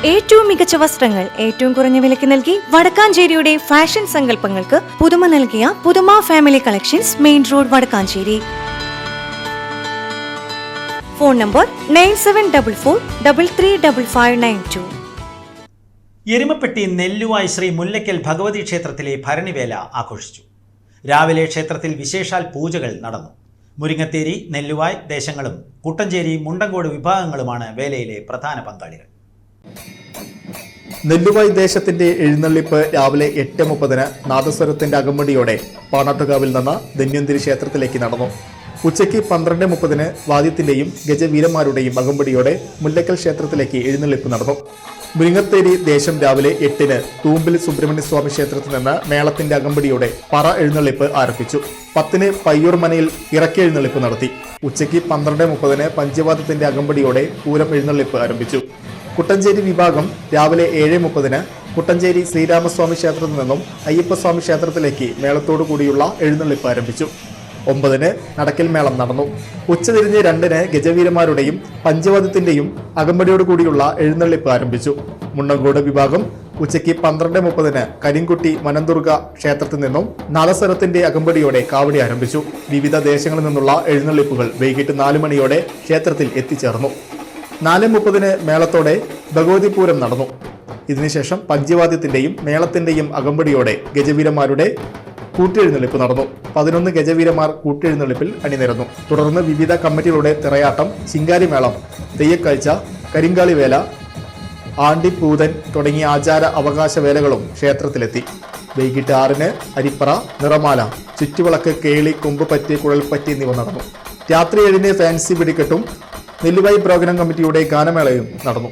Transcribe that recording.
ഏറ്റവും മികച്ച വസ്ത്രങ്ങൾ ഏറ്റവും കുറഞ്ഞ വിലയ്ക്ക് നൽകി വടക്കാഞ്ചേരിയുടെ ഫാഷൻ സങ്കല്പങ്ങൾക്ക് പുതുമ നൽകിയ പുതുമ family collections, main road, Vadakkanchery. Phone number 9744335592. Erumapetty Nelluvai Shri Mullakkal Bhagavathi ക്ഷേത്രത്തിലെ ഭരണിവേല ആഘോഷിച്ചു. രാവിലെ ക്ഷേത്രത്തിൽ വിശേഷാൽ പൂജകൾ നടന്നു. മുരിങ്ങത്തേരി, നെല്ലുവായ് ദേശങ്ങളും കുട്ടഞ്ചേരി, മുണ്ടങ്കോട് വിഭാഗങ്ങളുമാണ് വേലയിലെ പ്രധാന പങ്കാളികൾ. നെല്ലുവായ് ദേശത്തിന്റെ എഴുന്നള്ളിപ്പ് രാവിലെ 8:30 നാദസ്വരത്തിന്റെ അകമ്പടിയോടെ പാണാട്ടുകാവിൽ നിന്ന് ധന്വന്തിരി ക്ഷേത്രത്തിലേക്ക് നടന്നു. ഉച്ചയ്ക്ക് 12:30 വാദ്യത്തിന്റെയും ഗജവീരന്മാരുടെയും അകമ്പടിയോടെ മുല്ലയ്ക്കൽ ക്ഷേത്രത്തിലേക്ക് എഴുന്നള്ളിപ്പ് നടന്നു. മുരിങ്ങത്തേരി ദേശം രാവിലെ 8 തൂമ്പിൽ സുബ്രഹ്മണ്യസ്വാമി ക്ഷേത്രത്തിൽ നിന്ന് മേളത്തിന്റെ അകമ്പടിയോടെ പറ എഴുന്നള്ളിപ്പ് ആരംഭിച്ചു. 10 പയ്യൂർ മനയിൽ ഇറക്കി എഴുന്നള്ളിപ്പ് നടത്തി. ഉച്ചയ്ക്ക് 12:30 പഞ്ചവാദ്യത്തിന്റെ അകമ്പടിയോടെ പൂരം എഴുന്നള്ളിപ്പ് ആരംഭിച്ചു. കുട്ടഞ്ചേരി വിഭാഗം രാവിലെ 7:30 കുട്ടഞ്ചേരി ശ്രീരാമസ്വാമി ക്ഷേത്രത്തിൽ നിന്നും അയ്യപ്പസ്വാമി ക്ഷേത്രത്തിലേക്ക് മേളത്തോടു കൂടിയുള്ള എഴുന്നള്ളിപ്പ് ആരംഭിച്ചു. 9 നടക്കൽ മേളം നടന്നു. ഉച്ചതിരിഞ്ഞ് 2 ഗജവീരന്മാരുടെയും പഞ്ചവാദ്യത്തിന്റെയും അകമ്പടിയോട് കൂടിയുള്ള എഴുന്നള്ളിപ്പ് ആരംഭിച്ചു. മുണ്ടങ്കോട് വിഭാഗം ഉച്ചയ്ക്ക് 12:30 കരിങ്കുട്ടി മനന്തുർഗ ക്ഷേത്രത്തിൽ നിന്നും നാദസ്വരത്തിന്റെ അകമ്പടിയോടെ കാവടി ആരംഭിച്ചു. വിവിധ ദേശങ്ങളിൽ നിന്നുള്ള എഴുന്നള്ളിപ്പുകൾ വൈകിട്ട് 4 മണിയോടെ ക്ഷേത്രത്തിൽ എത്തിച്ചേർന്നു. 4:30 മേളത്തോടെ ഭഗവതിപൂരം നടന്നു. ഇതിനുശേഷം പഞ്ചവാദ്യത്തിന്റെയും മേളത്തിന്റെയും അകമ്പടിയോടെ ഗജവീരന്മാരുടെ കൂട്ടിയെഴുന്നള്ളിപ്പ് നടന്നു. 11 ഗജവീരന്മാർ കൂട്ടിയെഴുന്നള്ളിപ്പിൽ അണിനിരന്നു. തുടർന്ന് വിവിധ കമ്മിറ്റികളുടെ തിറയാട്ടം, ചിങ്കാരിമേളം, തെയ്യക്കാഴ്ച, കരിങ്കാളിവേല, ആണ്ടിപ്പൂതൻ തുടങ്ങിയ ആചാര അവകാശ വേലകളും ക്ഷേത്രത്തിലെത്തി. വൈകിട്ട് 6 അരിപ്പറ, നിറമാല, ചുറ്റുവിളക്ക്, കേളി, കൊമ്പുപറ്റി, കുഴൽപ്പറ്റി എന്നിവ നടന്നു. രാത്രി 7 ഫാൻസി വെടിക്കെട്ടും നെല്ലുവായ് പ്രോഗ്രാം കമ്മിറ്റിയുടെ ഗാനമേളയും നടന്നു.